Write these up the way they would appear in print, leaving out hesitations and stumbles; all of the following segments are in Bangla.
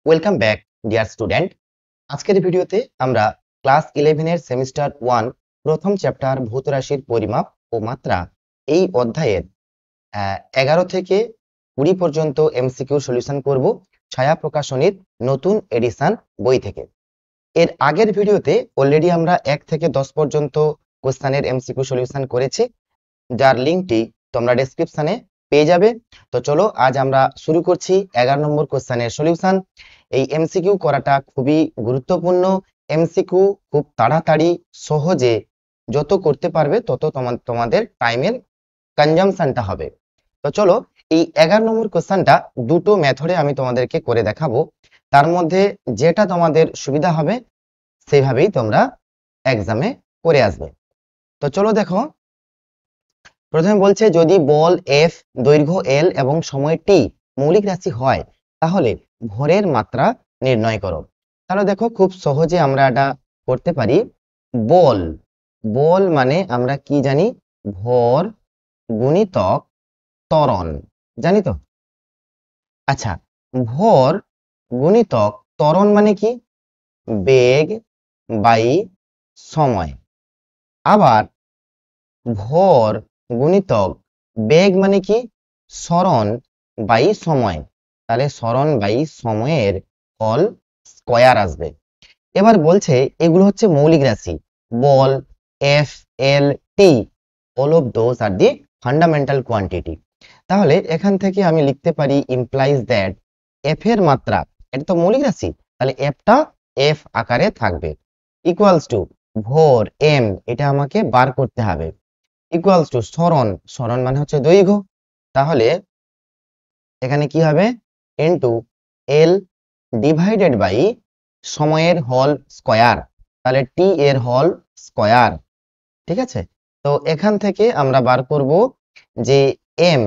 Welcome back dear student. আজকের ভিডিওতে আমরা ক্লাস 11 এর সেমিস্টার 1 প্রথম চ্যাপ্টার ভৌত রাশির পরিমাপ ও মাত্রা এই অধ্যায়ের 11 থেকে 20 পর্যন্ত এমসিকিউ সলিউশন করব ছায়া প্রকাশনীর নতুন এডিশন বই থেকে। এর আগের ভিডিওতে অলরেডি আমরা 1 থেকে 10 পর্যন্ত কোশ্চেনের এমসিকিউ সলিউশন করেছি, যার লিংকটি তোমরা ডেসক্রিপশনে পেয়ে যাবে। তো চলো আজ আমরা শুরু করছি 11 নম্বর কোশ্চেনের সলিউশন। এই এমসিকিউ করাটা খুবই গুরুত্বপূর্ণ। এমসিকিউ খুব তাড়াতাড়ি সহজে যত করতে পারবে তত তোমাদের টাইমের কনজাম্পশনটা হবে। তো চলো এই 11 নম্বর কোশ্চেনটা দুটো মেথডে আমি তোমাদেরকে করে দেখাবো, তার মধ্যে যেটা তোমাদের সুবিধা হবে সেইভাবেই তোমরা এক্সামে করে আসবে। তো চলো দেখো, প্রথমে বলছে যদি বল এফ, দৈর্ঘ্য এল এবং সময় টি মৌলিক রাশি হয় তাহলে ভরের মাত্রা নির্ণয় করো। তাহলে দেখো খুব সহজে আমরা এটা করতে পারি। বল বল মানে আমরা কি জানি? ভর গুণিতক ত্বরণ, জানি তো? আচ্ছা, ভর গুণিতক ত্বরণ মানে কি? বেগ বাই সময়। আবার ভর গুণিতক বেগ মানে কি? সরণ বাই সময়। তাহলে সরণ বাই সময়ের হল স্কয়ার আসবে। এবার বলছে এগুলো হচ্ছে মৌলিক রাশি, বল, F, L, T, all of those are the fundamental quantity. তাহলে এখান থেকে আমি লিখতে পারি ইমপ্লাইজ দ্যাট এফ এর মাত্রা, এটা তো মৌলিক রাশি, তাহলে এফটা এফ আকারে থাকবে, ইকুয়ালস টু ভর এম, এটা আমাকে বার করতে হবে, ইকুয়ালস টু সরণ, সরণ মানে হচ্ছে দৈর্ঘ্য, তাহলে এখানে কি হবে? ইনটু এল ডিভাইডেড বাই সময়ের হল স্কয়ার, তাহলে টি এর হল স্কয়ার। ঠিক আছে, তো এখান থেকে আমরা বার করব যে এম,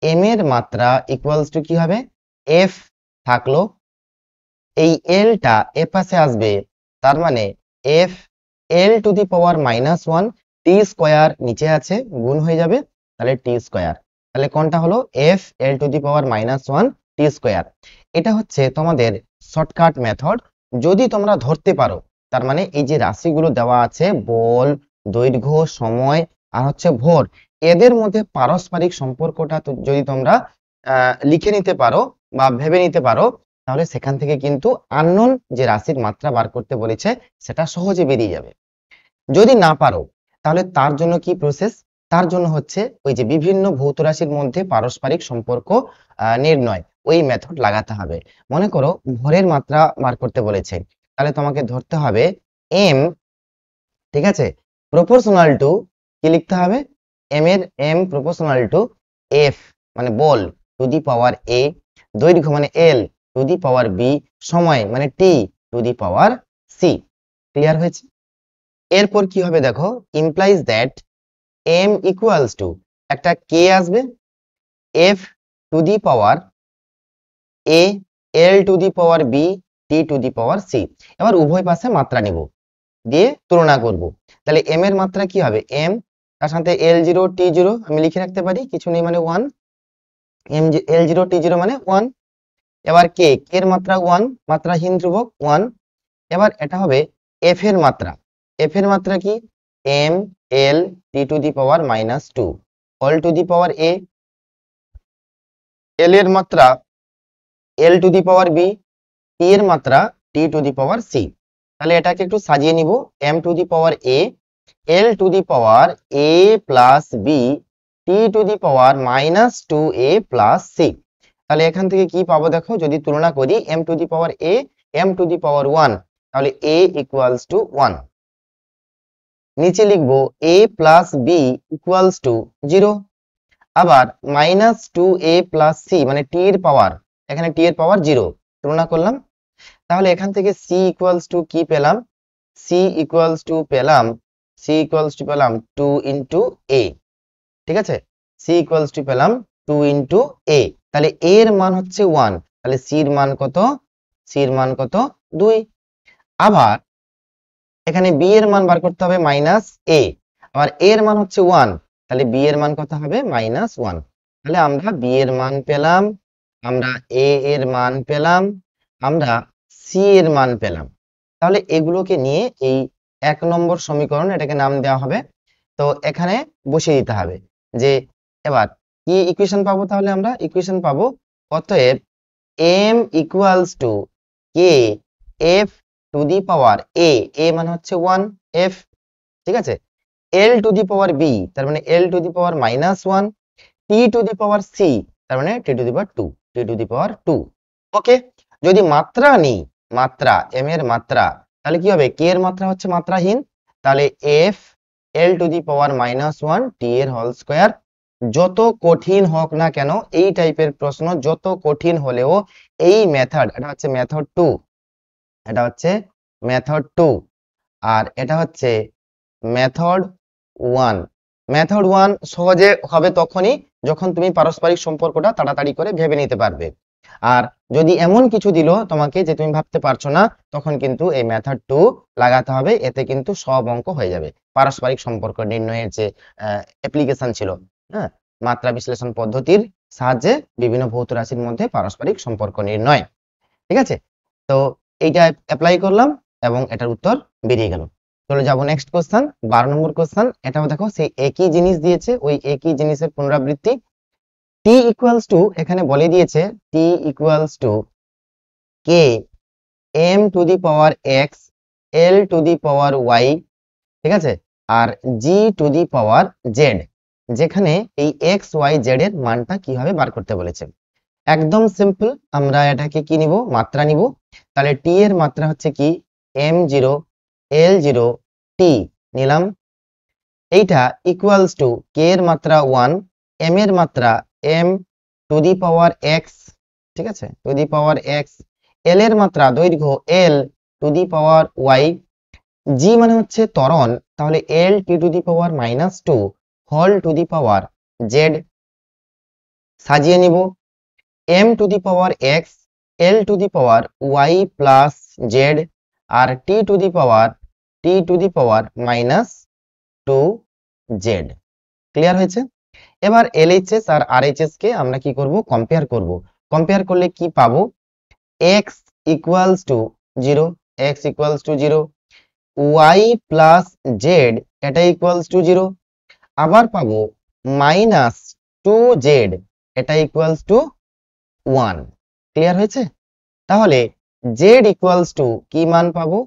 এম এর মাত্রা ইকুয়ালস টু কি হবে? এফ থাকলো, এই এলটা এ পাশে আসবে, তার মানে F L to the power -1 T square নিচে আছে, গুণ হয়ে যাবে, তাহলে টি স্কয়ার। তাহলে কোনটা হলো? F L to the power -1 T square. এটা হচ্ছে তোমাদের শর্টকাট মেথড। যদি তোমরা ধরতে পারো, তার মানে এই যে রাশিগুলো দেওয়া আছে বল, দৈর্ঘ্য, সময় আর হচ্ছে ভর, এদের মধ্যে পারস্পরিক সম্পর্কটা যদি তোমরা লিখে নিতে পারো বা ভেবে নিতে পারো, তাহলে সেখান থেকে কিন্তু আননোন যে রাশির মাত্রা বার করতে বলেছে সেটা সহজে বেরিয়ে যাবে। যদি না পারো তাহলে তার জন্য কি প্রসেস? তার জন্য হচ্ছে ওই যে বিভিন্ন ভৌত রাশির মধ্যে পারস্পরিক সম্পর্ক নির্ণয়, ওই মেথড লাগাতে হবে। মনে করো ভরের মাত্রা বার করতে বলেছে, তাহলে তোমাকে ধরতে হবে এম, ঠিক আছে, প্রপোর্শনাল টু কি লিখতে হবে? এম এর এম প্রপোর্শনাল টু এফ মানে বল টু দি পাওয়ার এ, দৈর্ঘ্য মানে L to the power B, সময় মানে T to the power C. Clear হয়েছে? এরপর কি হবে দেখো, implies that M equals to একটা কে আসবে, F to the power A, L to the power B, T to the power C. এবার উভয় পাশে মাত্রা নিব, দিয়ে তুলনা করব। তাহলে এম এর মাত্রা কি হবে? এম, তার সাথে এল জিরো টি জিরো আমি লিখে রাখতে পারি, কিছু নেই মানে 1, M L zero T zero মানে 1। এবার কে, এর মাত্রা 1, মাত্রাহীন ধ্রুবক 1। এবার এটা হবে এফ এর মাত্রা, এফ এর মাত্রা কি? M L T to the power -2 L to the power A, L এর মাত্রা এল টু দি পাওয়ার বি, টি এর মাত্রা টি টু দি পাওয়ার সি। তাহলে এটাকে একটু সাজিয়ে নিব, M to the power A, L to the power A plus B, T to the power -2a plus C. তাহলে এখান থেকে কি পাবো দেখো, যদি তুলনা করি M to the power A, M to the power 1, তাহলে a ইকুয়ালস টু 1। নিচে লিখবো a plus B equals to 0। আবার -2a প্লাস সি মানে টি এর পাওয়ার, এখানে টি এর পাওয়ার 0, তুলনা করলাম। তাহলে এখান থেকে c ইকুয়ালস টু কি পেলাম? c ইকুয়ালস টু পেলাম, c ইকুয়ালস টু পেলাম 2 ইনটু a। ঠিক আছে, c ইকুয়ালস টু পেলাম 2 ইনটু a। তাহলে a এর মান হচ্ছে 1, তাহলে c এর মান কত? c এর মান কত? 2। আবার এখানে b এর মান বার করতে হবে -a, আবার a এর মান হচ্ছে 1, তাহলে b এর মান কত হবে? -1। তাহলে আমরা b এর মান পেলাম, আমরা a এর মান পেলাম, আমরা সি এর মান পেলাম। তাহলে এগুলোকে নিয়ে এই 1 নম্বর সমীকরণ এটাকে নাম দেওয়া হবে। তো এখানে বসিয়ে দিতে হবে যে এবার কি ইকুয়েশন পাবো, তাহলে আমরা ইকুয়েশন পাবো অতএব m equals to K F to the power A মানে হচ্ছে 1 এফ, ঠিক আছে, এল টু দি পাওয়ার বি তার মানে L to the power -1, T to the power C তার মানে T to the power 2, T to the power 2। ওকে, যদি মাত্রা নিই, মাত্রা এম এর মাত্রা, তাহলে কি হবে, কে এর মাত্রা হচ্ছে মাত্রাহীন, তাহলে F L to the power -1 টি এর হোল স্কয়ার। যত কঠিন হোক না কেন এই টাইপের প্রশ্ন, যত কঠিন হলেও এই মেথড, এটা হচ্ছে মেথড 2, এটা হচ্ছে মেথড 2 আর এটা হচ্ছে মেথড 1। মেথড 1 সহজে হবে তখনই যখন তুমি পারস্পরিক সম্পর্কটা তাড়াতাড়ি করে ভেবে নিতে পারবে। আর যদি এমন কিছু দিল তোমাকে যে তুমি ভাবতে পারছো না, তখন কিন্তু এই মেথড 2 লাগাতে হবে, এতে কিন্তু সব অঙ্ক হয়ে যাবে। পারস্পরিক সম্পর্ক নির্ণয়ের যে অ্যাপ্লিকেশন ছিল, হ্যাঁ, মাত্রা বিশ্লেষণ পদ্ধতির সাহায্যে বিভিন্ন ভৌত রাশির মধ্যে পারস্পরিক সম্পর্ক নির্ণয়, ঠিক আছে। তো এইটা অ্যাপ্লাই করলাম এবং এটার উত্তর বেরিয়ে গেল। চলে যাব নেক্সট কোশ্চেন, 12 নম্বর কোশ্চেন। এটাও দেখো সেই একই জিনিস দিয়েছে, ওই একই জিনিসের পুনরাবৃত্তি। টি ইকুয়ালস টু, এখানে বলে দিয়েছে T equals to K M to the power X L to the power Y, ঠিক আছে, আর জি টু দি পাওয়ার জেড, যেখানে এই এক্স ওয়াই জেড এর মানটা কিভাবে বার করতে বলেছে। একদম সিম্পল, আমরা এটাকে কি নিব, মাত্রা নিব। তাহলে টি এর মাত্রা হচ্ছে কি m0 l0 টি নিলাম, এইটা ইকুয়ালস টু কে এর মাত্রা 1, এম এর মাত্রা m to the power x, ঠিক আছে, টু দি পাওয়ার x, এল এর মাত্রা দৈর্ঘ্য l to the power y, G মানে হচ্ছে ত্বরণ, তাহলে l T to the power -2 whole to the power z, সাজিয়ে নিব m to the power x l to the power y plus z আর t to the power -2z। Clear হয়েছে? এবার LHS আর RHS কে আমরা কি করব, কম্পেয়ার করব। কম্পেয়ার করলে কি পাবো, x equals to 0, x equals to 0, y plus z এটা ইকুয়ালস টু 0, আবার পাবো -2z এটা ইকুয়ালস টু 1। ক্লিয়ার হয়েছে? তাহলে z ইকুয়ালস টু কি মান পাবো,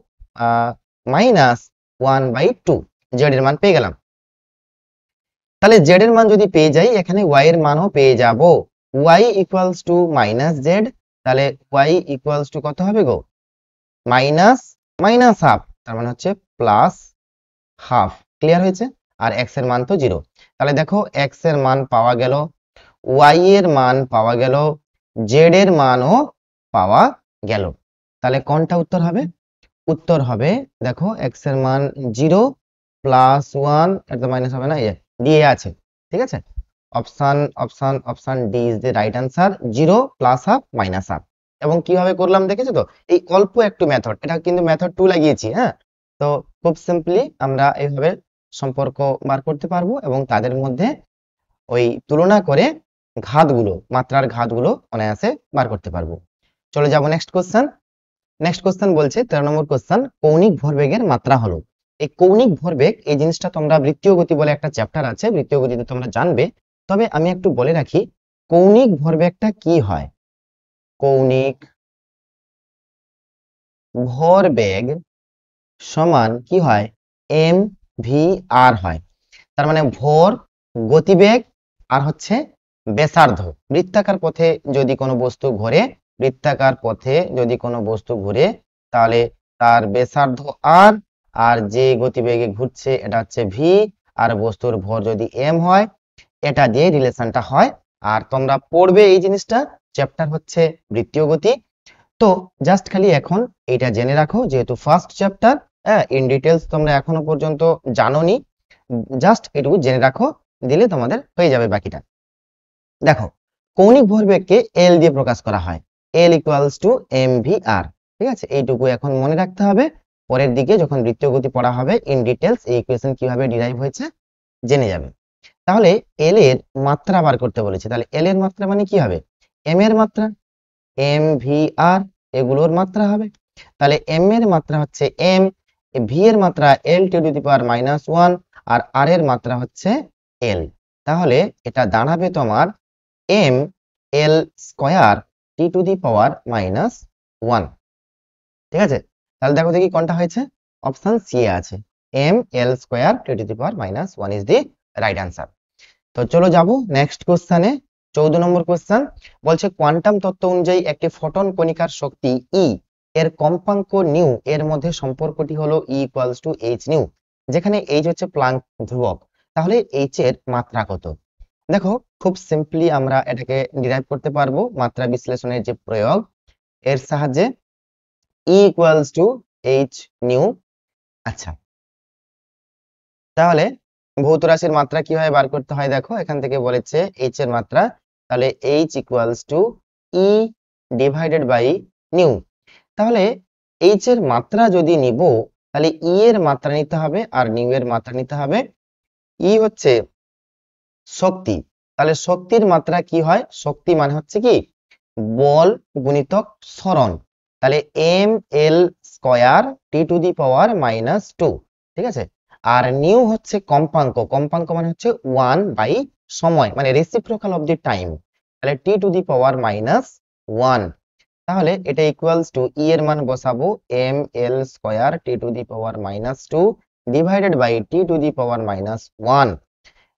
-1/2, z এর মান পেয়ে গেলাম। তাহলে z এর মান যদি পেয়ে যাই, এখানে y এর মানও পেয়ে যাব, y ইকুয়ালস টু -z, তাহলে y ইকুয়ালস টু কত হবে গো, হাফ, তার মানে হচ্ছে প্লাস হাফ। ক্লিয়ার হয়েছে? আর x এর মান তো 0, তাহলে দেখো x এর মান পাওয়া গেল, y এর মান পাওয়া গেল, z এর মানও পাওয়া গেল। তাহলে কোনটা উত্তর হবে? উত্তর হবে দেখো x এর মান 0 প্লাস 1, এটা মাইনাস হবে না, দিয়ে আছে, ঠিক আছে, option option option D is the right answer, 0 plus half minus half. এবং কিভাবে করলাম দেখেছো তো, এই অল্প একটু মেথড, এটা কিন্তু মেথড 2 লাগিয়েছি, হ্যাঁ। তো খুব সিম্পলি আমরা এইভাবে সম্পর্ক বার করতে পারবো এবং তাদের মধ্যে ওই তুলনা করে ঘাতগুলো, মাত্রার ঘাতগুলো অনায়াসে বার করতে পারবো। চলে যাব নেক্সট কোশ্চেন। নেক্সট কোশ্চেন বলছে 13 নম্বর কোশ্চেন, কৌণিক ভরবেগের মাত্রা হলো। এই কৌণিক ভরবেগ, এই জিনিসটা তোমরা বৃত্তীয় গতি বলে একটা চ্যাপ্টার আছে, বৃত্তীয় গতিতে তোমরা জানবে। তবে আমি একটু বলে রাখি কৌণিক ভরবেগটা কি হয়। কৌণিক ভরবেগ সমান কি হয়, এম ভি আর হয়। তার মানে ভর, গতিবেগ আর হচ্ছে ব্যাসার্ধ। বৃত্তাকার পথে যদি কোনো বস্তু ঘোরে, বৃত্তাকার পথে যদি কোনো বস্তু ঘুরে, তাহলে তার ব্যাসার্ধ আর, আর যে গতিবেগে ঘুরছে এটা হচ্ছে ভি, আর বস্তুর ভর যদি এম হয়, এটা দিয়ে রিলেশনটা হয়। আর তোমরা পড়বে এই জিনিসটা, চ্যাপ্টার হচ্ছে বৃত্তীয় গতি। তো জাস্ট খালি এখন এইটা জেনে রাখো, যেহেতু ফার্স্ট চ্যাপ্টার, হ্যাঁ, ইন ডিটেলস তোমরা এখনো পর্যন্ত জানোনি, জাস্ট এটুকু জেনে রাখো, দিলে তোমাদের হয়ে যাবে বাকিটা। দেখো কৌণিক ভরবেগকে এল দিয়ে প্রকাশ করা হয়, এল ইকুয়ালস টু এম ভি আর, ঠিক আছে, এইটুকু এখন মনে রাখতে হবে। পরের দিকে যখন বৃত্তীয় গতি পড়া হবে ইন ডিটেলস এই ইকুয়েশন কিভাবে ডিরাইভ হয়েছে জেনে যাবে। তাহলে এল এর মাত্রা বার করতে বলেছে, তাহলে এল এর মাত্রা মানে কি হবে, এম এর মাত্রা এম ভি আর এগুলোর মাত্রা হবে। তাহলে m এর মাত্রা হচ্ছে m, v এর মাত্রা l টু দি পাওয়ার -1 আর r এর মাত্রা হচ্ছে l। তাহলে এটা দাঁড়াবে তোমার m l square t to the power -1। ঠিক আছে, তাহলে দেখো দেখি কোনটা হয়েছে, অপশন সি এ আছে m l square t to the power -1 is the right answer. তো চলো যাব নেক্সট কোশ্চেনে। 14 নম্বর কোশ্চেন বলছে কোয়ান্টাম তত্ত্ব অনুযায়ী একটি ফোটন কণিকার শক্তি E এর কম্পাঙ্ক নিউ এর মধ্যে সম্পর্কটি হলো E equals to h new, যেখানে h হচ্ছে প্লাঙ্ক ধ্রুবক। তাহলে h এর মাত্রা কত? দেখো খুব সিম্পলি আমরা এটাকে ডিরাইভ করতে পারবো মাত্রা বিশ্লেষণের যে প্রয়োগ, এর সাহায্যে E equals to h new. আচ্ছা, তাহলে ভৌত রাশির মাত্রা কিভাবে বার করতে হয়, দেখো এখান থেকে বলেছে h এর মাত্রা, তাহলে h equals to e divided by nu. তাহলে h এর মাত্রা যদি নিব তাহলে e এর মাত্রা নিতে হবে আর নিউ এর মাত্রা নিতে হবে। e হচ্ছে শক্তি, তাহলে শক্তির মাত্রা কি হয়, শক্তি মানে হচ্ছে কি বল গুণিতক সরণ, তাহলে m l square t to the power -2। ঠিক আছে, আর নিউ হচ্ছে কম্পাঙ্ক, কম্পাঙ্ক মানে হচ্ছে 1 বাই সময়, মানে রেসিপ্রোকাল অফ দি টাইম, তাহলে t টু দি পাওয়ার -1। তাহলে এটা ইকুয়ালস টু e এর মান বসাবো m l square t to the power -2 divided by t to the power -1।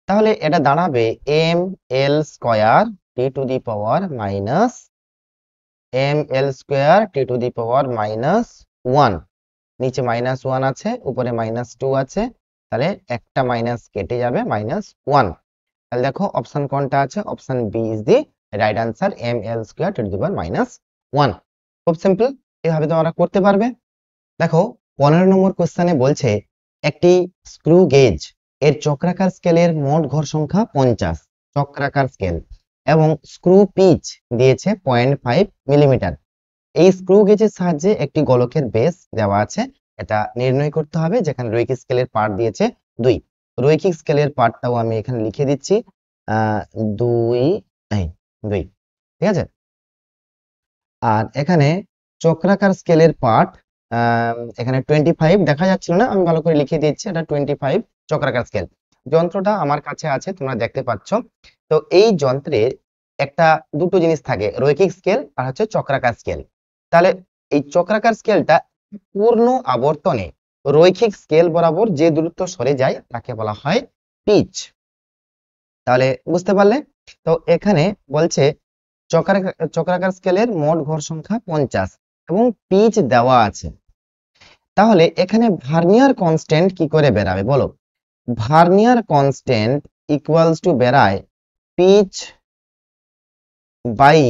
তাহলে এটা দাঁড়াবে m l square t to the power m l square t to the power -1, নিচে -1 আছে উপরে -2 আছে, তাহলে একটা মাইনাস কেটে যাবে -1। তাহলে দেখো অপশন কোনটা আছে, option B is the right answer, m l square to the power -1। খুব সিম্পল, এভাবে তোমরা করতে পারবে। দেখো 15 নম্বর কোশ্চেনে বলছে একটি স্ক্রু গেজ এর চক্রাকার স্কেলের মোট ঘর সংখ্যা 50, চক্রাকার স্কেল, এবং স্ক্রু পিচ দিয়েছে 0.5 মিলিমিটার। এই স্ক্রু গেজের সাহায্যে একটি গোলকের বেস দেওয়া আছে, এটা নির্ণয় করতে হবে, যেখানে রৈখিক স্কেলের পার্ট দিয়েছে 2। রৈখিক স্কেলের পার্টটাও আমি এখানে লিখে দিচ্ছি 2, 2। ঠিক আছে, আর এখানে চক্রাকার স্কেলের পার্ট এখানে 25 দেখা যাচ্ছিল না, আমি ভালো করে লিখে দিচ্ছি, এটা 25 চক্রাকার স্কেল। যন্ত্রটা আমার কাছে আছে, তোমরা দেখতে পাচ্ছ। তো এই যন্ত্রের একটা দুটো জিনিস থাকে, রৈখিক স্কেল আর হচ্ছে চক্রাকার স্কেল। তাহলে এই চক্রাকার স্কেলটা পূর্ণ আবর্তনে রৈখিক স্কেল বরাবর যে দূরত্ব সরে যায় তাকে বলা হয় পিচ। তাহলে বুঝতে পারলে? তো এখানে বলছে চক্রাকার স্কেলের মোট ঘর সংখ্যা 50 এবং পিচ দেওয়া আছে। তাহলে এখানে ভার্নিয়ার কনস্ট্যান্ট কি করে বেরাবে বলো? ভার্নিয়ার কনস্ট্যান্ট ইকুয়ালস টু বেরায় পিচ বাই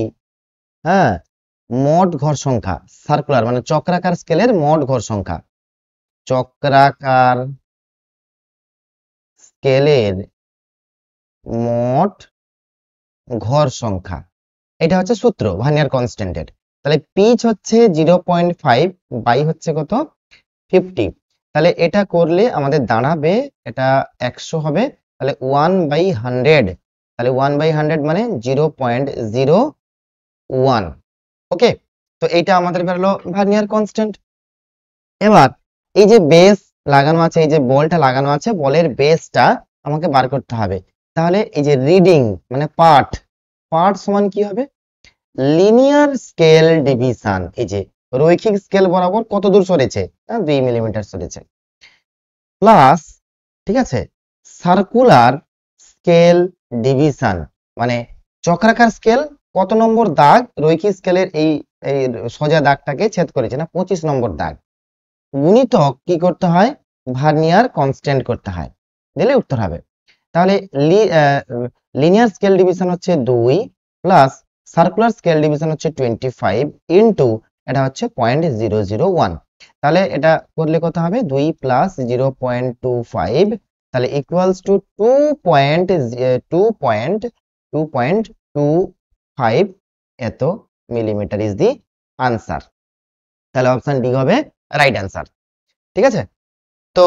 মোট ঘর সংখ্যা, সার্কুলার মানে চক্রাকার স্কেলের মোট ঘর সংখ্যা, চক্রাকার স্কেলের মোট ঘর সংখ্যা, এটা হচ্ছে সূত্র ভার্নিয়ার কনস্ট্যান্টের। তাহলে পিচ হচ্ছে 0.5 বাই হচ্ছে কত 50, তাহলে এটা করলে আমাদের দাঁড়াবে এটা 100 হবে, তাহলে 1/100, তাহলে 1/100 মানে 0.01। ওকে, তো এইটা আমাদের বেরোলো ভার্নিয়ার কনস্ট্যান্ট। এবার এই যে বেস লাগানো আছে, এই যে বলটা লাগানো আছে, বলের বেসটা আমাকে বার করতে হবে। তাহলে এই যে রিডিং মানে পার্ট সমান কি হবে, লিনিয়ার স্কেল ডিভিশন, এই যে রৈখিক স্কেল বরাবর কত দূর সরেছে, 2 মিলিমিটার সরেছে, প্লাস ঠিক আছে সার্কুলার স্কেল ডিভিশন, মানে চক্রাকার স্কেল কত নম্বর দাগ রৈখিক স্কেলের এই সোজা দাগটাকে ছেদ করেছে না, 25 নম্বর দাগ, গুণিতক কি করতে হয়, ভার্নিয়ার কনস্ট্যান্ট করতে হয়, দিলে উত্তর হবে। তাহলে লিনিয়ার স্কেল ডিভিশন হচ্ছে 2 প্লাস সার্কুলার স্কেল ডিভিশন হচ্ছে 25 ইনটু এটা হচ্ছে 0.001, তাহলে এটা করলে কত হবে 2 প্লাস 0.25, তাহলে ইকুয়ালস টু 2.25 এত মিলিমিটার ইজ দি আনসার। তাহলে অপশন ডি হবে রাইট আনসার। ঠিক আছে, তো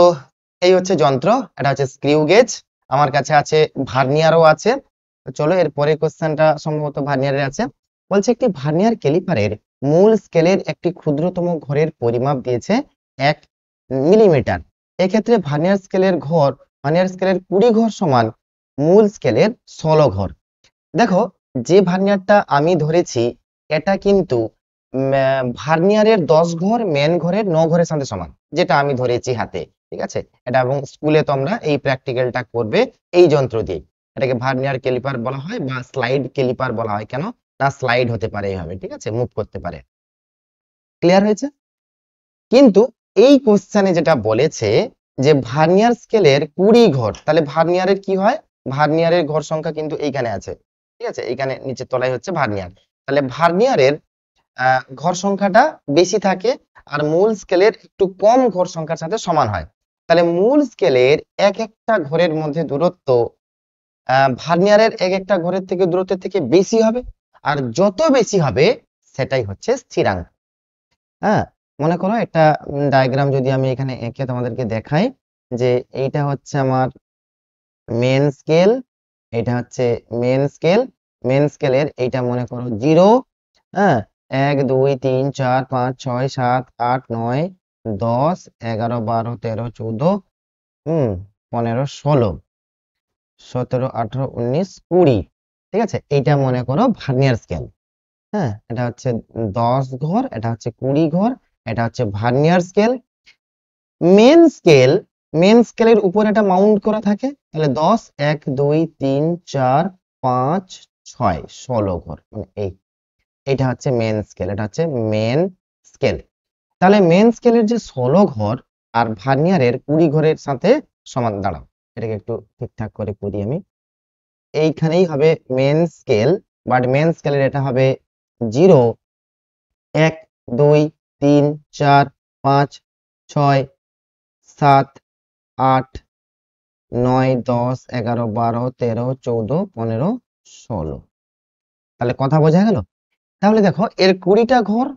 এই হচ্ছে যন্ত্র, এটা হচ্ছে স্ক্রিউ গেজ, আমার কাছে আছে ভার্নিয়ারও আছে। চলো এর পরের কোশ্চেনটা সম্ভবত ভার্নিয়ারের আছে। বলছে একটি ভার্নিয়ার ক্যালিপারের মূল স্কেলের একটি ক্ষুদ্রতম ঘরের পরিমাপ দিয়েছে 1 মিলিমিটার। এক্ষেত্রে ভার্নিয়ার স্কেলের 20 ঘর সমান মূল স্কেলের 16 ঘর। দেখো, যে ভার্নিয়ারটা আমি ধরেছি এটা কিন্তু ভার্নিয়ারের 10 ঘর মেন ঘরের 9 ঘরের সাথে সমান, যেটা আমি ধরেছি হাতে, ঠিক আছে। এটা এবং স্কুলে তোমরা এই প্র্যাকটিক্যালটা করবে এই যন্ত্র দিয়ে। এটাকে ভার্নিয়ার ক্যালিপার বলা হয় বা স্লাইড ক্যালিপার বলা হয়। কেন না, স্লাইড হতে পারে এইভাবে, ঠিক আছে, মুভ করতে পারে। ক্লিয়ার হয়েছে? কিন্তু এই কোশ্চেনে যেটা বলেছে যে ভার্নিয়ার স্কেলের 20 ঘর, তাহলে ভার্নিয়ারের কি হয়, ভার্নিয়ারের ঘর সংখ্যা কিন্তু এইখানে আছে, ঠিক আছে, এইখানে নিচের তলায় হচ্ছে ভার্নিয়ার। তাহলে ভার্নিয়ারের ঘর সংখ্যাটা বেশি থাকে আর মূল স্কেলের একটু কম ঘর সংখ্যার সাথে সমান হয়। তাহলে মূল স্কেলের এক একটা ঘরের মধ্যে দূরত্ব ভার্নিয়ারের এক একটা ঘরের থেকে দূরত্বের থেকে বেশি হবে, আর যত বেশি হবে সেটাই হচ্ছে স্থিরাঙ্ক। হ্যাঁ, মনে করো একটা ডায়াগ্রাম যদি আমি এখানে এঁকে তোমাদেরকে দেখাই, যে এইটা হচ্ছে আমার মেন স্কেল, এটা হচ্ছে মেন স্কেলের এইটা মনে করো 0, হ্যাঁ, 1 2 3 4 5 6 7 8 9 10 11 12 13 14 15 16 17 18 19 20, ঠিক আছে। এইটা মনে করো ভার্নিয়ার স্কেল। হ্যাঁ, এটা হচ্ছে 10 ঘর, এটা হচ্ছে 20 ঘর, এটা হচ্ছে ভার্নিয়ার স্কেল। মেন স্কেলের উপর এটা মাউন্ট করা থাকে, তাহলে 10 1 2 3 4 5 6 16 ঘর, মানে এটা হচ্ছে মেন স্কেল, এটা হচ্ছে মেন স্কেল। তাহলে মেন স্কেলের যে 16 ঘর আর ভার্নিয়ারের 20 ঘরের সাথে সমান। দাঁড়াও, এটাকে একটু ঠিকঠাক করে করি আমি। এইখানেই হবে মেন স্কেল, বাট মেন স্কেলের এটা হবে 0 1 2 3 4 5 6 7 8 9 10 11 12 13 14 15 16। তাহলে কথা বোঝা গেল? তাহলে দেখো, এর 20টা ঘর,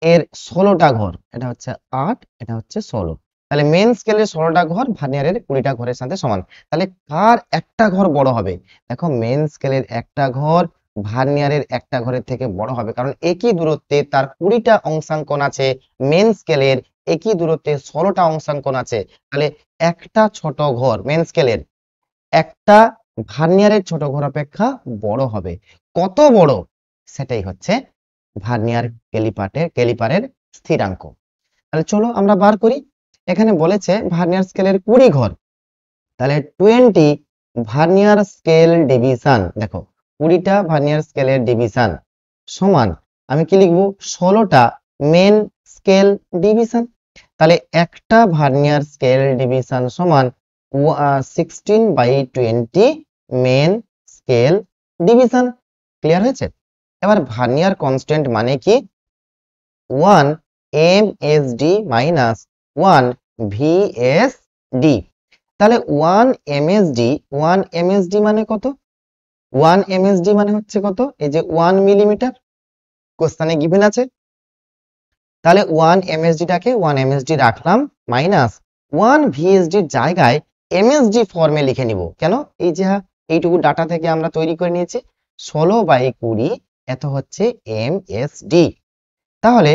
এর 16টা ঘর, এটা হচ্ছে 8, এটা হচ্ছে 16। তাহলে মেন স্কেলের 16টা ঘর ভার্নিয়ারের 20টা ঘরের সাথে সমান। তাহলে কার একটা ঘর বড় হবে? দেখো, মেন স্কেলের একটা ঘর ভার্নিয়ারের একটা ঘরের থেকে বড় হবে, কারণ একই দূরত্বে তার 20টা অংশাঙ্কন আছে, মেন স্কেলের একই দূরত্বে 16টা অংশাঙ্কন আছে। তাহলে একটা ছোট ঘর মেন স্কেলের একটা ভার্নিয়ারের ছোট ঘর অপেক্ষা বড় হবে। কত বড়? সেটাই হচ্ছে ভার্নিয়ার ক্যালিপারের স্থিরাঙ্ক। তাহলে চলো আমরা বার করি। এখানে বলেছে ভার্নিয়ার স্কেলের 20 ঘর, তাহলে 20 ভার্নিয়ার স্কেল ডিভিশন। দেখো, 20টা ভার্নিয়ার স্কেলের ডিভিশন সমান, আমি কি লিখবো, 16টা মেন স্কেল ডিভিশন। তাহলে একটা ভার্নিয়ার স্কেল ডিভিশন সমান 16/20 মেন স্কেল ডিভিশন। ক্লিয়ার হয়েছে? এবার ভার্নিয়ার কনস্ট্যান্ট মানে কি? 1 MSD মাইনাস 1 VSD। তাহলে 1 MSD মানে কত? 1 MSD মানে হচ্ছে কত? এই যে 1 মিলিমিটার, কোশ্চেনে গিভেন আছে। তাহলে 1 MSD টাকে 1 MSD রাখলাম, মাইনাস 1 VSD এর জায়গায় MSD ফর্মে লিখে নিব। কেন? এই যে এইটুকু ডাটা থেকে আমরা তৈরি করে নিয়েছি, 16/20 এত হচ্ছে MSD। তাহলে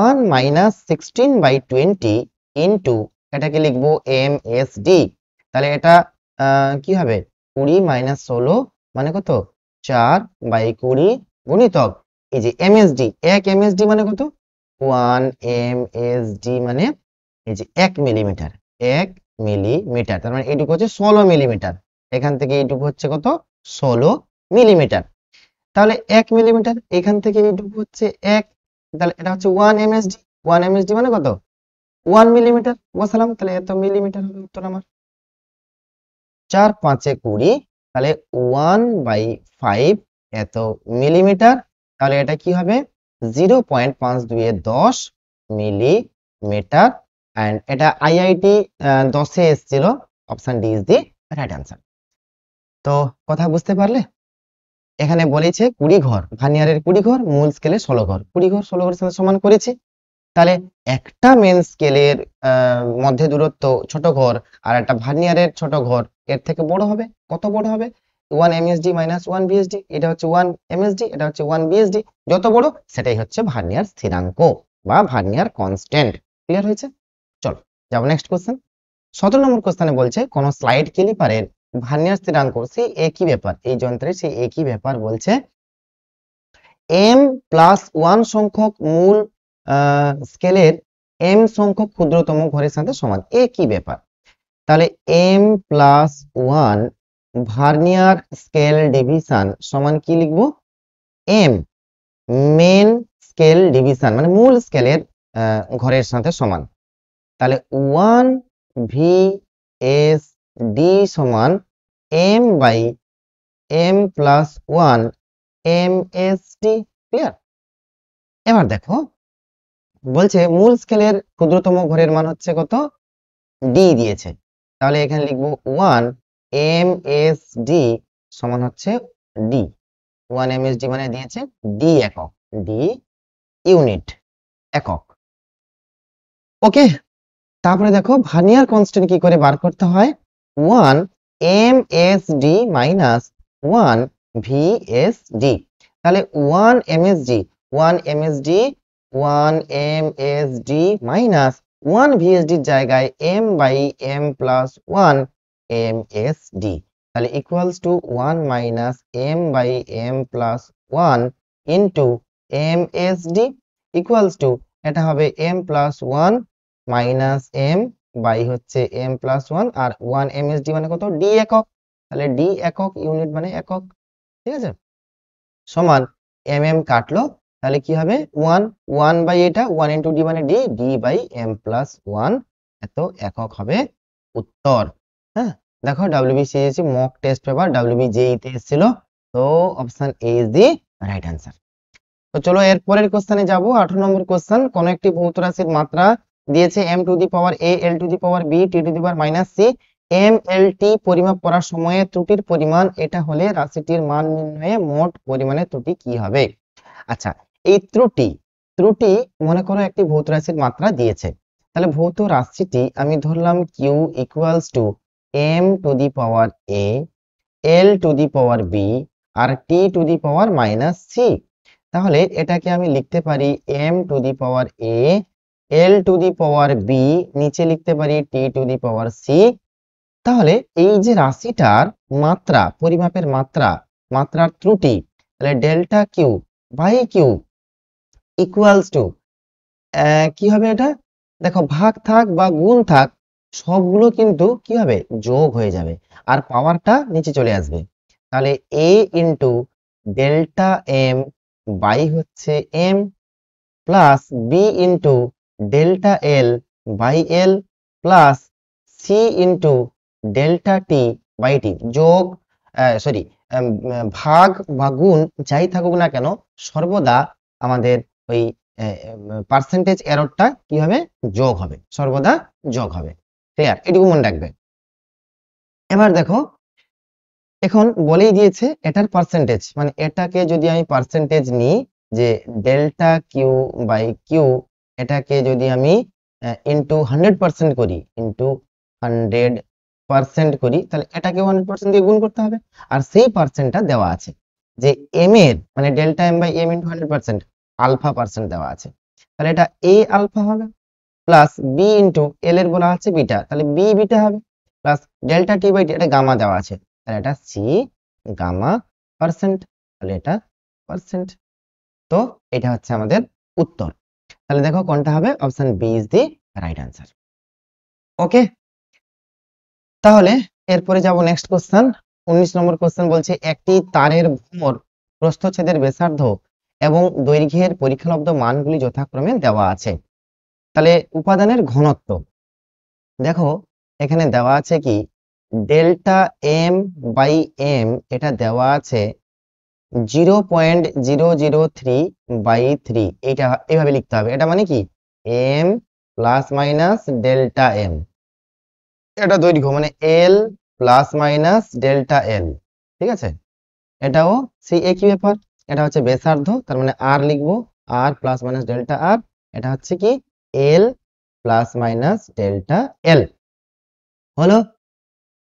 1 মাইনাস 16/20 ইন্টু এটাকে লিখবো MSD। তাহলে এটা কি হবে, 20 মাইনাস 16 মানে কত, 4/20 গুণিতক এই যে MSD। 1 MSD মানে কত, 1 MSD মানে এই যে 1 মিলিমিটার, 1 মিলিমিটার। তার মানে এইটুকু হচ্ছে 16 মিলিমিটার, এখান থেকে এইটুকু হচ্ছে কত, 16 মিলিমিটার। তাহলে 1 মিলিমিটার, এখান থেকে এইটুকু হচ্ছে 1, তাহলে এটা হচ্ছে 1 MSD। 1 MSD মানে কত, 1 মিলিমিটার বসালাম, তাহলে এত মিলিমিটার হবে উত্তর আমার। 4 5 20, তাহলে 1/5 এত মিলিমিটার। তাহলে এটা কি হবে, 0.52 মিলিমিটার। এন্ড এটা IIT 10 এ এসেছিল। Option D is the right answer. তো কথা বুঝতে পারলে? এখানে বলেছে 20 ঘর, ভার্নিয়ারের 20 ঘর, মূল স্কেলে 16 ঘর, 20 ঘর 16 ঘরের সাথে সমান করেছে। তাহলে একটা মেন স্কেলের মধ্যে দূরত্ব ছোট ঘর আর একটা ভার্নিয়ারের ছোট ঘর এর থেকে বড় হবে। কত বড় হবে? 1 msd মাইনাস 1 vsd, এটা হচ্ছে 1 msd, এটা হচ্ছে 1 vsd, যত বড় সেটাই হচ্ছে ভার্নিয়ার স্থিরাঙ্ক বা ভার্নিয়ার কনস্ট্যান্ট। ক্লিয়ার হয়েছে? চলো যাবো নেক্সট কোশ্চেন। 17 নম্বর কোশ্চেনে বলছে কোন স্লাইড ক্যালিপারের ভার্নিয়ার স্থিরাঙ্ক, সেই একই ব্যাপার, এই যন্ত্রের সেই একই ব্যাপার বলছে m প্লাস 1 সংখ্যক মূল স্কেলের m সংখ্যক ক্ষুদ্রতম ঘরের সাথে সমান, একই ব্যাপার। তাহলে m plus 1 vernier scale division সমান কি লিখবো, m মেন স্কেল ডিভিশন মানে মূল স্কেলের ঘরের সাথে সমান। তাহলে 1 VSD সমান m by m plus 1 MSD। Clear? এবার দেখো বলছে মূল স্কেলের ক্ষুদ্রতম ঘরের মান হচ্ছে কত, d দিয়েছে। তাহলে এখানে লিখবো 1 MSD সমান হচ্ছে d। 1 MSD মানে দিয়েছে d একক, d ইউনিট একক। ওকে, তারপরে দেখো ভার্নিয়ার কনস্ট্যান্ট কি করে বার করতে হয়, 1 MSD মাইনাস 1 VSD। তাহলে 1 MSD 1 MSD 1 MSD minus 1 VSD এর জায়গায় m by m plus 1 MSD, তাহলে equals to 1 minus m by m plus 1 into MSD equals to, এটা হবে m plus 1 minus m by হচ্ছে m প্লাস 1 আর 1 MSD মানে কত, d একক, তাহলে d একক ইউনিট মানে একক। ঠিক আছে, সমান mm কাটলো, তাহলে কি হবে 1 1 বাই এটা 1 ইনটু d মানে d, d by m plus 1 এত একক হবে উত্তর। হ্যাঁ, দেখো WBCSC mock test paper WBJEE তে এসেছিল, তো option A is the right answer. তো চলো এর পরের কোশ্চেনে যাব। 18 নম্বর কোশ্চেন, কোন একটি ভৌত রাশির মাত্রা দিয়েছে m to the power a l to the power b t to the power minus c, m l t পরিমাপ করার সময়ে ত্রুটির পরিমাণ এটা হলে রাশিটির মান নির্ণয়ে মোট পরিমাণের ত্রুটি কি হবে। আচ্ছা, এই ত্রুটি মনে করো একটি ভৌত রাশির মাত্রা দিয়েছে, তাহলে ভৌত রাশিটি আমি ধরলাম q equals to m to the power a l to the power b আর t to the power minus c। তাহলে এটাকে আমি লিখতে পারি m to the power a l to the power b, নিচে লিখতে পারি t to the power c। তাহলে এই যে রাশিটার মাত্রা, পরিমাপের মাত্রার ত্রুটি, তাহলে delta Q by Q equals to কি হবে, এটা দেখো ভাগ থাক বা গুণ থাক সবগুলো কিন্তু কি হবে, যোগ হয়ে যাবে আর পাওয়ারটা নিচে চলে আসবে। তাহলে a into delta m by হচ্ছে m plus b into delta l by l plus c into delta T by T, যোগ সরি ভাগ বা গুণ যাই থাকুক না কেন সর্বদা আমাদের ওই পার্সেন্টেজ এররটা কি হবে, যোগ হবে, সর্বদা যোগ হবে। ক্লিয়ার? এটুকু মনে রাখবে। এবার দেখো এখন বলেই দিয়েছে এটার পার্সেন্টেজ, মানে এটাকে যদি আমি পার্সেন্টেজ নিই যে ডেল্টা কিউ বাই কিউ, এটাকে যদি আমি ইন্টু 100% করি, ইন্টু 100% করি, তাহলে এটাকে 100% দিয়ে গুণ করতে হবে। আর সেই পার্সেন্টটা দেওয়া আছে যে এম এর মানে delta M by M into 100% alpha percent দেওয়া আছে, তাহলে এটা এ আলফা হবে প্লাস বি ইন্টু এল এর বলা আছে বিটা, তাহলে বি বিটা হবে plus delta T by T, এটা গামা দেওয়া আছে, তাহলে এটা সি গামা পার্সেন্ট, তাহলে এটা পার্সেন্ট। তো এটা হচ্ছে আমাদের উত্তর। তাহলে দেখো কোনটা হবে, option B is the right answer. Okay, তাহলে এরপরে যাব নেক্সট কোশ্চেন। 19 নম্বর কোশ্চেন বলছে একটি তারের ভ্রমর, প্রস্থচ্ছেদের ব্যাসার্ধ এবং দৈর্ঘ্যের পরীক্ষালব্ধ মানগুলি যথাক্রমে দেওয়া আছে। তাহলে উপাদানের ঘনত্ব দেখো এখানে দেওয়া আছে কি, ডেল্টা এম বাই এম এটা দেওয়া আছে 0.003/3, এটা এইভাবে লিখতে হবে। এটা মানে কি M plus minus delta M, এটা দৈর্ঘ্য মানে L plus minus delta L. ঠিক আছে, এটাও সেই একই ব্যাপার, এটা হচ্ছে ব্যাসার্ধ, তার মানে আর লিখবো, আর প্লাস মাইনাস ডেল্টা আর, এটা হচ্ছে কি এল প্লাস মাইনাস ডেল্টা এল হলো।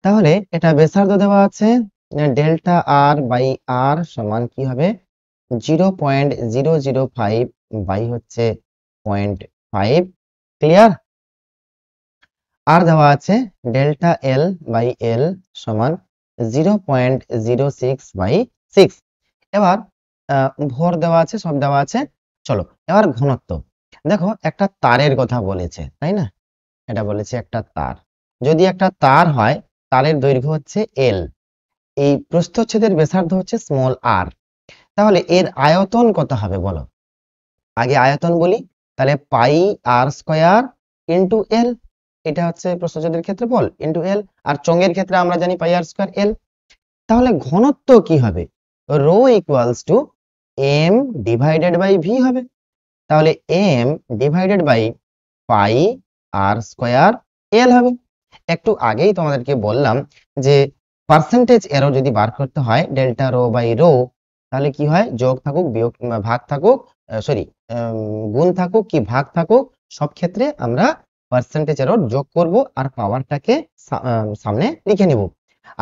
তাহলে এটা ব্যাসার্ধ দেওয়া আছে ডেল্টা আর বাই আর সমান কি হবে 0.005 বাই হচ্ছে 0.5। ক্লিয়ার? আর দেওয়া আছে ডেল্টা এল বাই এল সমান 0.06 বাই 6। এবার ভর দেওয়া আছে, সব দেওয়া আছে। চলো এবার ঘনত্ব দেখো, একটা তারের কথা বলেছে তাই না, এটা বলেছে একটা তার। যদি একটা তার হয়, তারের দৈর্ঘ্য হচ্ছে এল, এই প্রস্থচ্ছেদের ব্যাসার্ধ হচ্ছে স্মল আর, তাহলে এর আয়তন কত হবে বলো? আগে আয়তন বলি, তাহলে পাই আর স্কয়ার ইন্টু এল, এটা হচ্ছে প্রস্থচ্ছেদের ক্ষেত্রফল ইন্টু এল, আর চোঙের ক্ষেত্রে আমরা জানি পাই আর স্কয়ার এল। তাহলে ঘনত্ব কি হবে? Rho equals to M divided by V হবে। তাহলে M divided by pi R square L হবে। একটু আগেই তোমাদেরকে বললাম যে পার্সেন্টেজ এরর যদি বার করতে হয় ডেল্টা রো বাই রো, তাহলে কি হয়, যোগ থাকুক বিয়োগ ভাগ থাকুক, সরি গুণ থাকুক কি ভাগ থাকুক, সব ক্ষেত্রে আমরা পার্সেন্টেজ এরর যোগ করব আর পাওয়ারটাকে সামনে লিখে নিব।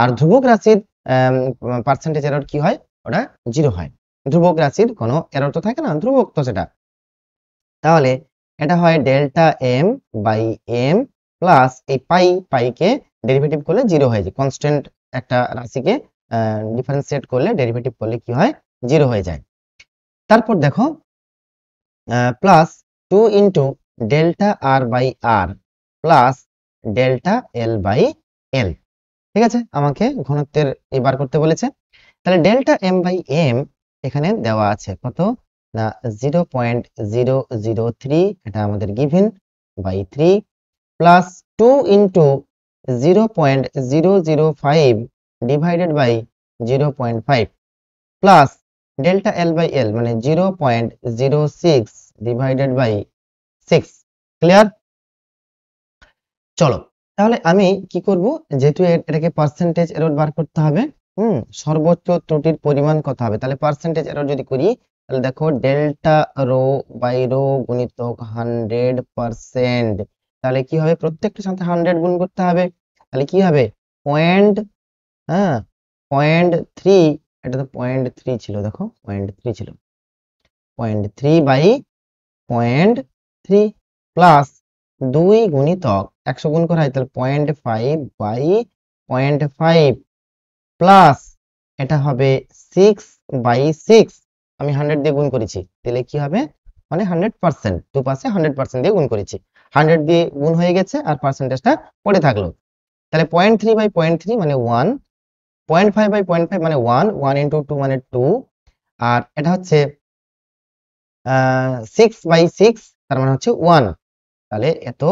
আর ধ্রুবক রাশির পার্সেন্টেজ এরর কি হয়, ওটা 0 হয়। ধ্রুবক রাশির কোনো এরর তো থাকে না, ধ্রুবক তো সেটা। তাহলে এটা হয় delta M by M plus এই পাইকে ডেরিভেটিভ করলে 0 হয়ে যায়, কনস্ট্যান্ট একটা রাশিকে ডিফারেন্সিয়েট করলে ডেরিভেটিভ করলে কি হয়, 0 হয়ে যায়। তারপর দেখো plus 2 into delta R by R plus delta L by L. ঠিক আছে, আমাকে ঘনত্বের এবার করতে বলেছে। তাহলে ডেল্টা এম বাই এম এখানে দেওয়া আছে কত না 0.003, এটা আমাদের given, by 3 plus 2 into 0.005 divided by 0.5 plus delta L by L মানে 0.06 ডিভাইডেড বাই 6। ক্লিয়ার? চলো তাহলে আমি কি করব, যেহেতু এটাকে পার্সেন্টেজ এরর বার করতে হবে, সর্বোচ্চ ত্রুটির পরিমাণ কত হবে, তাহলে পার্সেন্টেজ এরর যদি করি, তাহলে দেখো ডেল্টা রো বাই রো গুণিতক 100%, তাহলে কি হবে, প্রত্যেকটার সাথে 100 গুণ করতে হবে, তাহলে কি হবে পয়েন্ট, হ্যাঁ 0.3, এটা তো 0.3 ছিল, দেখো 0.3 ছিল, 0.3 বাই 0.3 প্লাস 2 গুণিতক 100 গুণ করা হয় তাহলে 0.5 বাই 0.5 প্লাস এটা হবে 6 বাই 6, আমি 100 দিয়ে গুণ করেছি, তাহলে কি হবে মানে 100%, দুপাশে 100% দিয়ে গুণ করেছি, 100 দিয়ে গুণ হয়ে গেছে আর পার্সেন্টেজটা পড়ে থাকলো। তাহলে 0.3 বাই 0.3 মানে 1, 0.5 বাই 0.5 মানে 1, 1 ইন্টু 2 মানে 2, আর এটা হচ্ছে 6 বাই 6 তার মানে হচ্ছে 1, তাহলে এত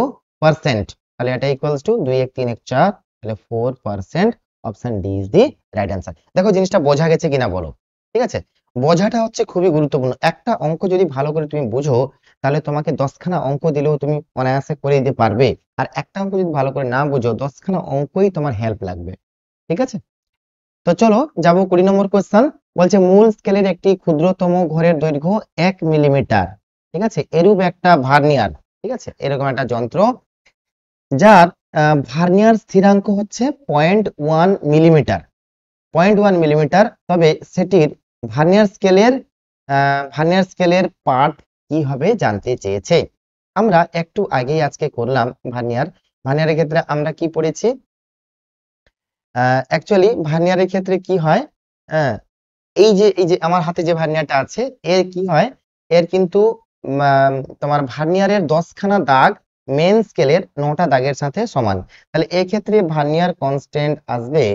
পার্সেন্ট, তাহলে এটা ইকুয়ালস টু 2 1 3 1 4, তাহলে 4%। Option D is the right answer. দেখো জিনিসটা বোঝা গেছে কিনা বলো? ঠিক আছে, বোঝাটা হচ্ছে খুবই গুরুত্বপূর্ণ। একটা অঙ্ক যদি ভালো করে তুমি বুঝো, তাহলে তোমাকে 10খানা অঙ্ক দিলেও তুমি অনায়াসে করে দিতে পারবে, আর একটা অঙ্ক যদি ভালো করে না বুঝো, 10খানা অঙ্কই তোমার হেল্প লাগবে। ঠিক আছে, তো চলো যাব 20 নম্বর কোশ্চেন। বলছে মূল স্কেলের একটি ক্ষুদ্রতম ঘরের দৈর্ঘ্য 1 মিলিমিটার। ঠিক আছে, এরূপ একটা ভার্নিয়ার, ঠিক আছে, এরকম একটা যন্ত্র যার ভার্নিয়ার স্থিরাঙ্ক হচ্ছে 0.1 মিলিমিটার, 0.1 মিলিমিটার, তবে সেটির ভার্নিয়ার স্কেলের পার্ট কি হবে জানতে চেয়েছে। আমরা একটু আগেই আজকে করলাম ভার্নিয়ারের ক্ষেত্রে আমরা কি পড়েছি, অ্যাকচুয়ালি ভার্নিয়ারের ক্ষেত্রে কি হয়, এই যে আমার হাতে যে ভার্নিয়ারটা আছে, এর কি হয়, এর কিন্তু তোমার ভার্নিয়ারের 10খানা দাগ মেন স্কেলের 9টা দাগের সাথে সমান, তাহলে এই ক্ষেত্রে ভার্নিয়ার কনস্ট্যান্ট আসবে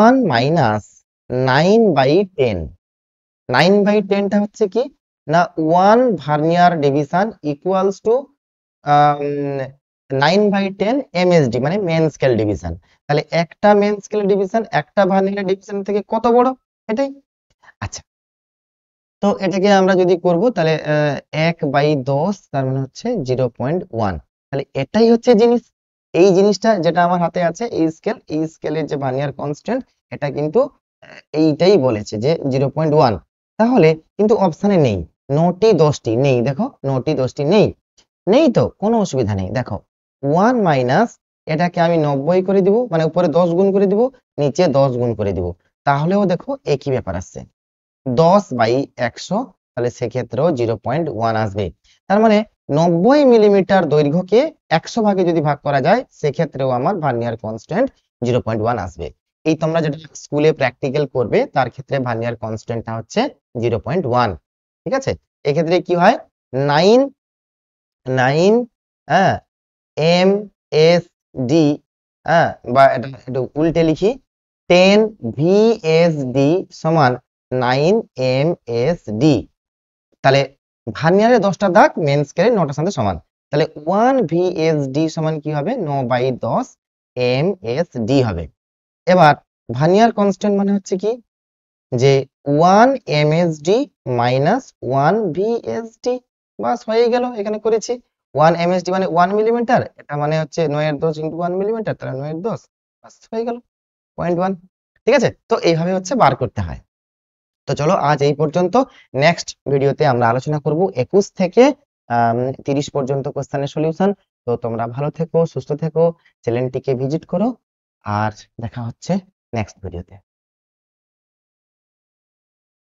1 মাইনাস 9/10। 9/10টা হচ্ছে কি না 1 vernier division equals to 9/10 MSD মানে মেন স্কেল ডিভিশন। তাহলে একটা মেন স্কেল ডিভিশন একটা ভার্নিয়ার ডিভিশন থেকে কত বড়, এটাই। আচ্ছা, তো এটাকে আমরা যদি করব তাহলে 1/10 তার মানে হচ্ছে 0.1, তাহলে এটাই হচ্ছে জিনিস। এই জিনিসটা যেটা আমার হাতে আছে, এই স্কেলের যে ভার্নিয়ার কনস্ট্যান্ট, এটা কিন্তু এইটাই বলেছে যে 0.1। তাহলে কিন্তু অপশনে নেই, 9টি 10টি নেই, দেখো 9টি 10টি নেই, নেই তো কোনো অসুবিধা নেই। দেখো 1 মাইনাস এটাকে আমি 90 করে দিব, মানে উপরে 10 গুণ করে দিব, নিচে 10 গুণ করে দিব, তাহলেও দেখো একই ব্যাপার আসছে 10/100, তাহলে সেক্ষেত্রেও 0.1 আসবে। তার মানে 90 মিলিমিটার দৈর্ঘ্যকে 100 ভাগে যদি ভাগ করা যায় সেক্ষেত্রেও আমার ভার্নিয়ার কনস্ট্যান্ট 0.1 আসবে। এই তোমরা যেটা স্কুলে প্র্যাকটিক্যাল করবে তার ক্ষেত্রে ভার্নিয়ার কনস্ট্যান্টটা হচ্ছে 0.1। ঠিক আছে, এক্ষেত্রে কি হয় 9 এম এস ডি, বা এটা একটু উল্টে লিখি 10 ভিএসডি সমান 9 এম এস ডি। তাহলে ভার্নিয়ারের 10টা দাগ মেন স্কেলের 9টার সাথে সমান, তাহলে 1 ভিএসডি সমান কি হবে 9/10 এম এস ডি হবে। এবার ভার্নিয়ার কনস্ট্যান্ট মানে হচ্ছে কি যে 1 এমএসডি মাইনাস 1 ভিএসডি, বাস হয়ে গেল, এখানে করেছি 1 এমএসডি মানে 1 মিলিমিটার, এটা মানে হচ্ছে 9/10 ইনটু 1 মিলিমিটার, তাহলে 9/10, বাস হয়ে গেল 0.1। ঠিক আছে, তো এইভাবে হচ্ছে বার করতে হয়। তো চলো আজ এই পর্যন্ত, নেক্সট ভিডিওতে আমরা আলোচনা করব 21 থেকে 30 পর্যন্ত কোশ্চেনের সলিউশন। তো তোমরা ভালো থেকো, সুস্থ থেকো, চ্যানেলটিকে ভিজিট করো, আর দেখা হচ্ছে নেক্সট ভিডিওতে।